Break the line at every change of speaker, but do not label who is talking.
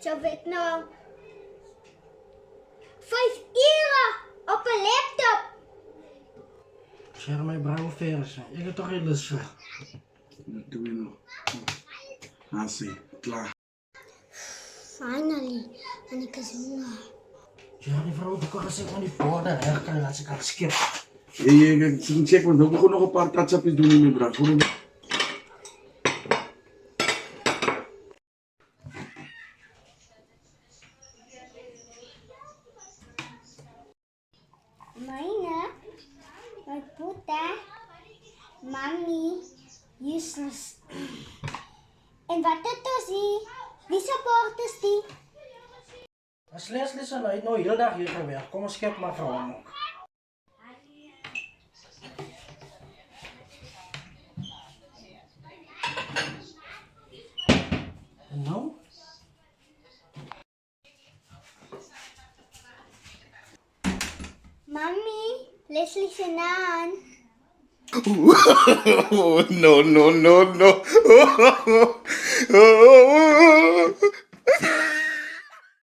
zo weet ik nou 5 uur op een laptop.
Zeg mij bravo versen. Ik heb toch geen lust voor.
Dat doe je nog. Hansie, klaar.
Finally, en ik is moe.
Ja, die vrouw die kan gezegd van die borden. Hè, kan je laten zich aan skip.
Ik check, want we gaan nog een paar touch-upjes doen in mijn braak.
Mijn puta, mami, useless. En wat het is die? Wie support is die?
Als Leslie zo nooit nou heel dag hier gewerkt. Kom eens skip maar vrouwen ook. En nou?
Mami, Leslie zijn aan.
No.